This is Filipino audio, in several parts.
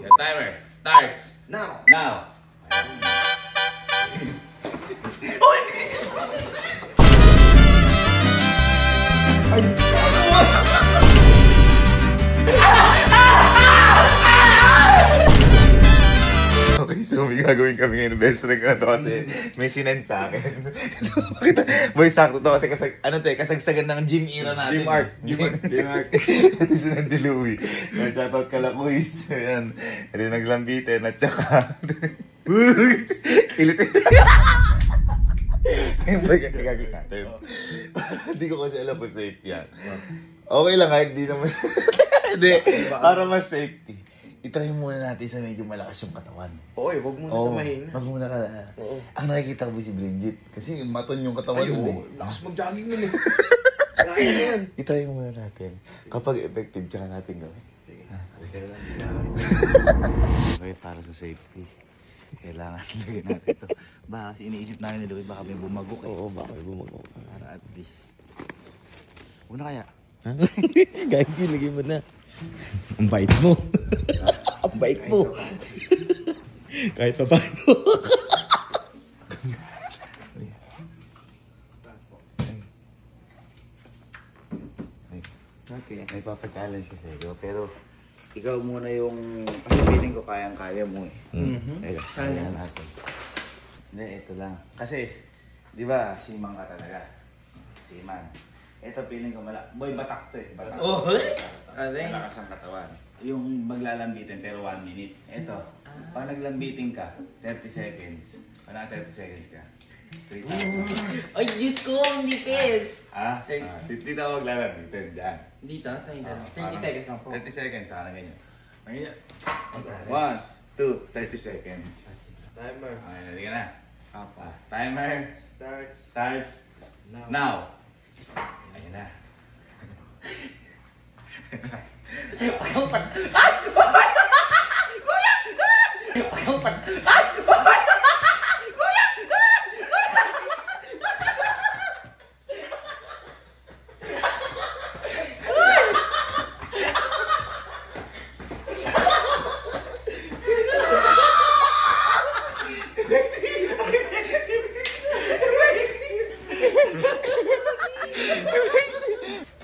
Your timer starts Now! now. Okay, so may gagawin kami ngayon. Best friend ko na to kasi may sinend sa akin. Boy, sakto to kasi kasagsagan ng gym era natin. Gym art. Ito sinend ni Louie. Shoutout kala Kuis. Ayan. Ito naglambitin at saka... Kilit. Yung bagay gagawin natin. Hindi ko kasi alam kung safe yan. Okay lang kahit di naman. Hindi, para mas safety. I-try muna natin sa medyo malakas yung katawan. Oy, wag muna sa mahina. Wag muna ka na. Ang nakikita ko si Bridget. Kasi maton yung katawan mo. Lakas mag-jogging nun eh. Kaya yan. I-try muna natin. Kapag effective, tsaka natin gawin. Sige. Okay, para sa safety. Kailangan lagyan natin ito. Baka kasi iniisip namin ni Louie, baka may bumagok eh. Oo, baka may bumagok. Para at least. Una kaya? Kahit lagay mo na. Ang bait mo. Ang bait mo. Kahit pa paano. Okay. May papa-challenge kasi ito. Pero ikaw muna yung... Kasi feeling ko kayang-kaya mo eh. Kaya natin. Hindi, ito lang. Kasi, di ba, simang ka talaga. Siman. Ito feeling ko Boy, batak to eh. Batak. Oh, Malakas ang katawan. Yung maglalambitin pero 1 minute. Ito, pag naglambitin ka, 30 seconds. Wala 30 seconds ka. 3,000. Ay, Diyos ko, ang nipis! Dito ako maglalambitin. Diyan. Dito, sa inyo. 30 seconds lang po. 30 seconds, sana ganyan. Ganyan. 1, 2, 30 seconds. Timer. Okay, nari ka na. Timer. Starts. Now. Ayun na. Ang pan... Ay! Kuya! Ang pan... Ay! Kuya!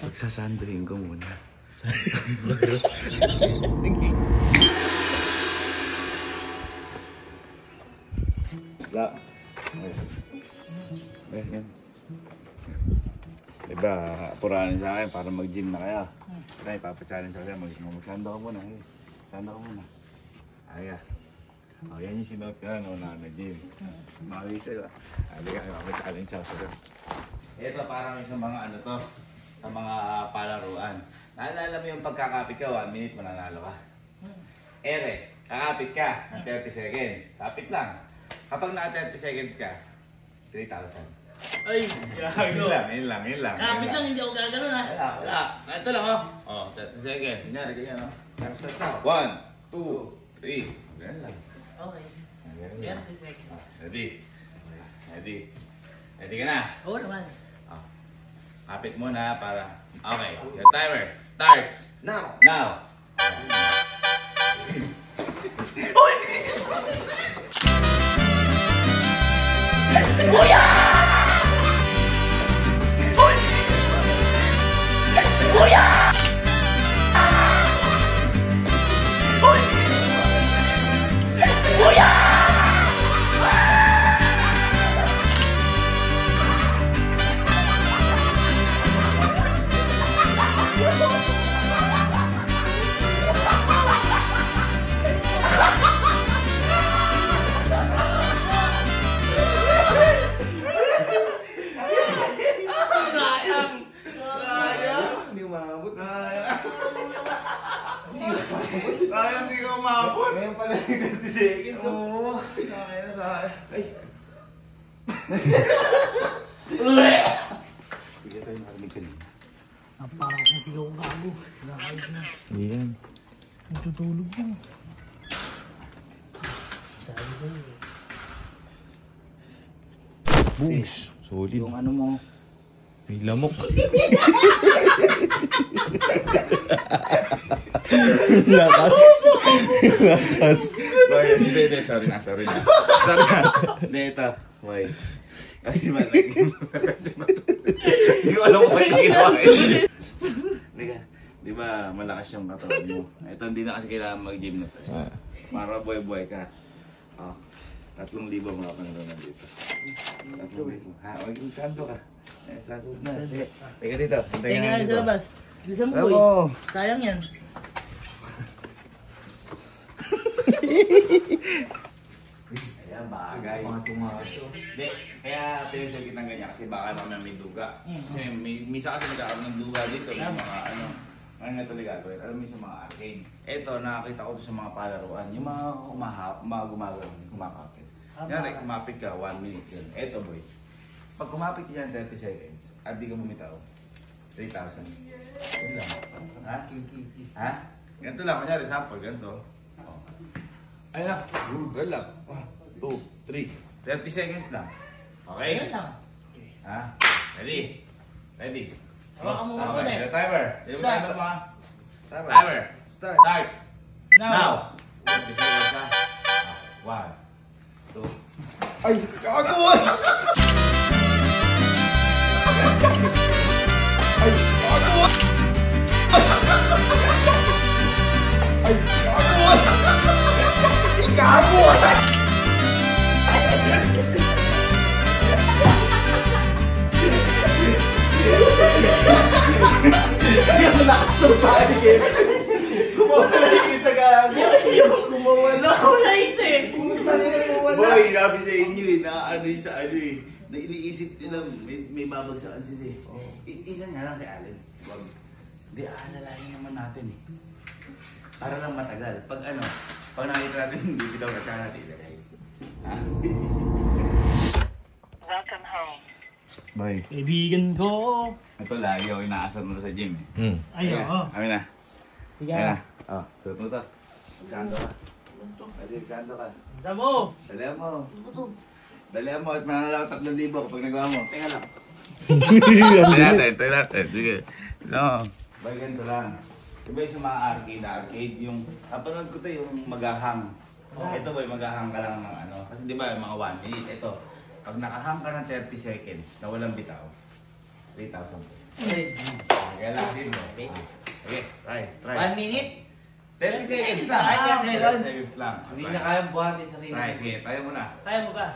Magsasandring ko muna. La. Ayan. Diba, puranin sa akin para mag-gym na kaya. Kaya ipapachallenge sa akin, magsando ka muna. Sando ka muna. Aya. O, yan yung sinuot ka na gym. Makawisa ka. Sabi ka, ipapachallenge siya sa akin. Ito parang isang mga ano to, sa mga palaruan. Naalala mo yung pagkakapit ka, 1 minute mananalo ka. Ere, kakapit ka ng 30 seconds. Kapit lang. Kapag na 30 seconds ka, 3,000. Ay, gago. Yun lang. Kapit lang, hindi ako gagano ha. Wala. Ito lang oh. 30 seconds. Kunyari, ganyan oh. 1, 2, 3. Ganyan lang. Okay. 30 seconds. Ready ka na? Oo naman. Kapit muna para... Okay, your timer starts Now! Kuya! Kuya! Kuya! Sayang, hindi ka umabot. Ngayon pala yung 30 seconds. Oo. Sakay na sa akin. Ay. Bigyan tayo narinig kanina. Parang nasigaw ang gago. Nakakait na. Hindi yan. Natutulog mo. Sabi sa'yo eh. Boogs. Solid. Yung ano mo. May lamok. Lakas. Boy, hindi, sorry na. Hindi, ito. Boy. Ay, malaki. Hindi ko alam kung ba't yung ginawa eh. Di ba, malakas yung katawan mo. Ito, hindi na kasi kailangan mag-gym na to. Para buhay-buhay ka. 3,000 mga panaroon dito. 3,000. Ha, mag-santo ka. Santo na. Teka dito. Teka nga sa labas. Bilisan mo, boy. Sayang yan. Ayan, bagay. Hindi, kaya pinagsagot kitang ganyan kasi baka naman may duga. Kasi misa kasi nagkakaroon ng duga dito. Yung mga ano, ngayon nga talaga gagawin. Alam mo yung sa mga arcade. Ito, nakakita ko sa mga palaruan. Yung mga gumagawin, kumakapit. Yan, like, kumapit ka, 1 minute yun. Ito, boy. Pag kumapit yan 30 seconds, at di ka bumitaw, 3,000. Yun lang. Ha? Ha? Ganito lang, kunyari, sample, ganito. Ayun lang. Good lang. 1, 2, 3. 30 seconds lang. Okay? Ayun lang. Ha? Ready? Ready? Hawakan mo muna eh. Timer. Yung Start. timer mo ha? Timer. Start. Starts. Now. 30 seconds na. 1, 2. Ay, gago! Ay, gago! Ay, gago! Gago! Wala isa eh. Boy, sabi sa inyo eh, sa ano eh, na iniisip nila may babagsakan sila eh. Isa nga lang kay Allen. Wag. Hindi, alalahin naman natin eh. Para lang matagal. Pag nakita natin, hindi bitaw na tsaka natin ilagay. Ha? Welcome home. Boy. Kaibigan ko. Ito lagi ako inaasar mo sa gym eh. Ay, oo. Amin na. Sige Amin na. na. Suot mo to. Magsando ka. Pwede, magsando ka. Isa mo. Dalihan mo. Dalihan mo at mananalaw 3,000 kapag nagawa mo. Teka lang. Tayo natin. Sige. So, ba ganito lang. Diba yung sa mga arcade yung, napanood ko to yung maghahang. Ito ba yung maghahang ka lang ng ano. Kasi di ba yung mga 1 minute. Ito, pag nakahang ka ng 30 seconds na walang bitaw, 3,000 po. Kaya lang din mo. Okay, try. 1 minute? 30 seconds lang. 30 seconds lang. Hindi na kayang buhatin sa rin. Try, sige, tayo muna. Kaya mo ba?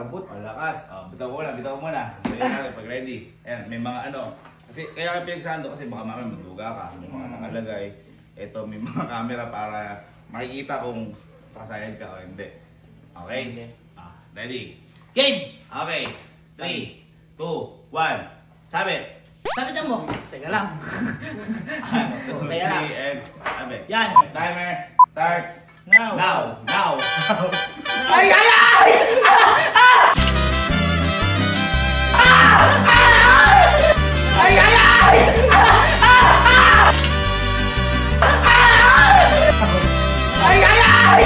abot. Malakas. Bitaw mo muna. Sabi natin, pag ready. Ayan, may mga ano. Kasi kaya kayo pinagsando kasi baka mamaya magduga ka. May mga nakalagay. Ito, may mga camera para makikita kung kasayad ka o hindi. Okay? Ready? Game! Okay. 3, 2, 1. Sabit! Sabitan mo. Teka lang. Teka lang. 3 and sabit. Yan. Timer starts Now. now. Ay! Ay! Ay! Ay, ay, ay! Ay, ay, ay!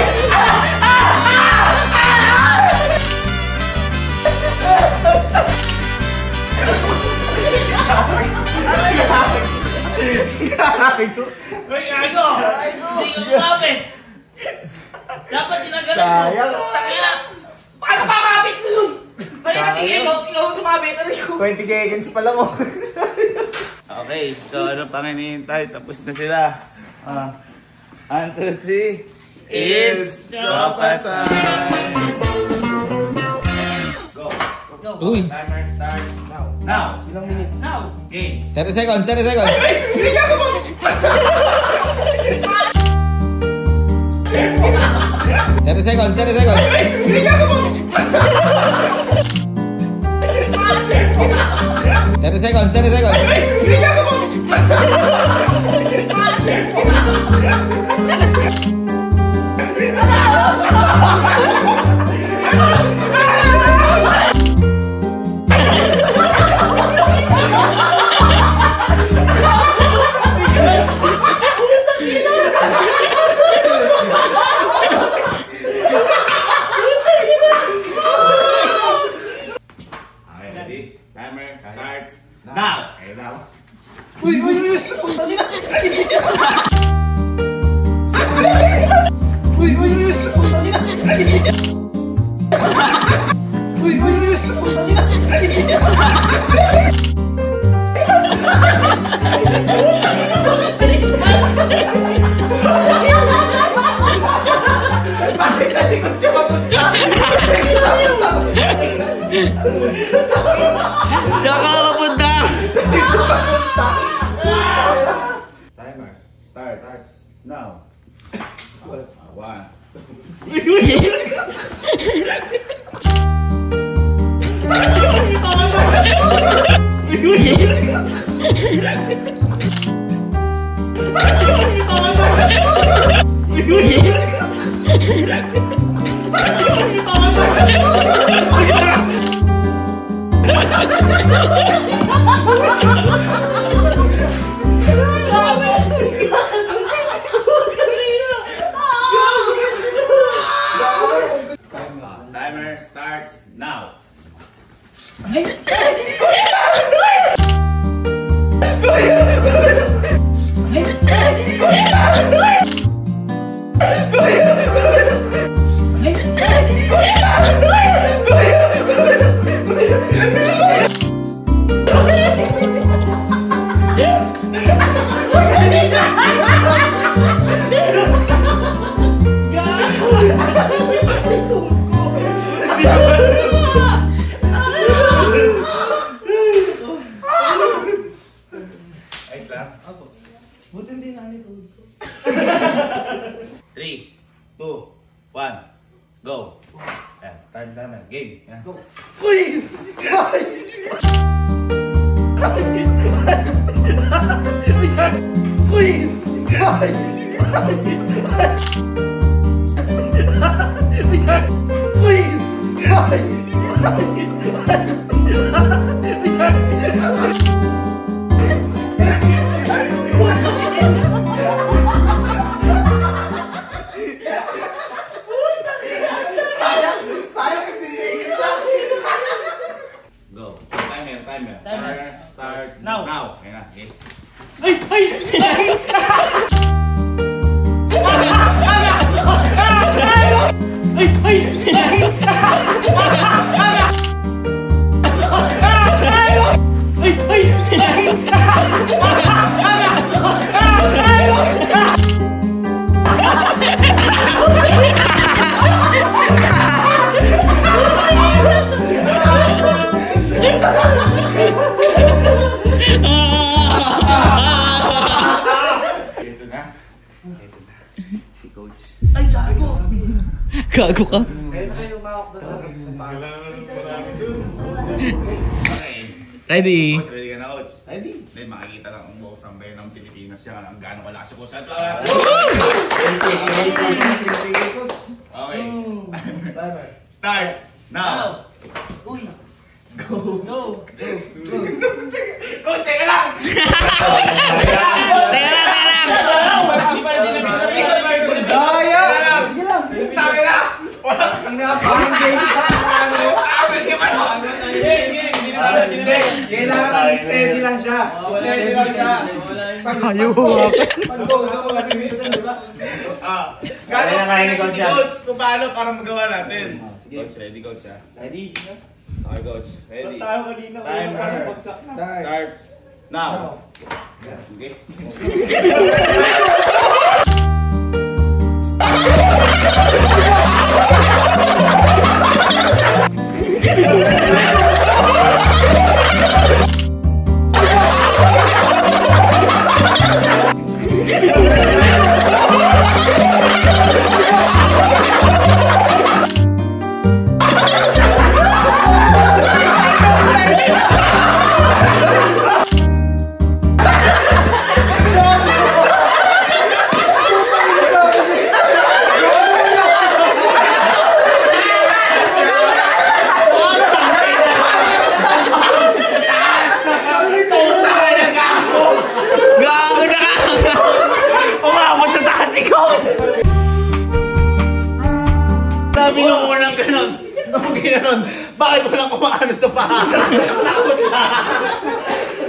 Uy, gago! Hindi ka kumapit! Dapat tinagalan mo! Sayang. Takira! Paano kakapit nun? Kaya ikaw sumabit. 20 seconds pa lang oh. Okay, so ano pang hinihintay? Tapos na sila. 1, 2, 3. It's Tropa time! Go! Go! Uy. Timer starts now. Ilang minutes? Now! Game! 30 seconds, 30 seconds. Hindi ka mo! 30 seconds, 30 seconds. Hindi ka mo! 30 seconds, 30 seconds. Hindi ka mo! Okay, ready? Timer starts now! Okay, now. Uy, uy, uy. Putang ina. Saan ka mapunta? Timer. Start. Now. 1. Timer starts now. Buti hindi na nito. 3, 2, 1, go. Ayan, start namin. Game. Ayan. Go. Uy! Ay! Uy! Ay! Uy! Ay! Go. Timer. Starts Now. Ayan na. Game. Ay! Ay! Ay! Ito na. Si Coach. Ay, gago! Gago ka. Kaya na kayo umawak doon sa paa. Okay. Ready? Coach, ready ka na, Coach? Ready? Then makikita lang ang buong sambayan ng Pilipinas yan. Ang gaano kalakas siya po sa Okay. Starts now. Uy! Go. Go! Coach, teka lang! Teka lang! Hindi pa rin dinamit. Daya! Sige lang! Tama na! Wala! Napaka-basic ka! Ano? Amin ka man! Kailangan steady lang siya. Steady lang siya. Pag-go na ako, di ba? Kaya si Coach kung paano para magawa natin. Coach, ready, Coach, ha? Ready? Okay, Coach. Ready. Tayo kanina. Timer starts now. Okay. Sabi nung unang ganun, nung ginanon, bakit walang kumaano sa paa? Takot na.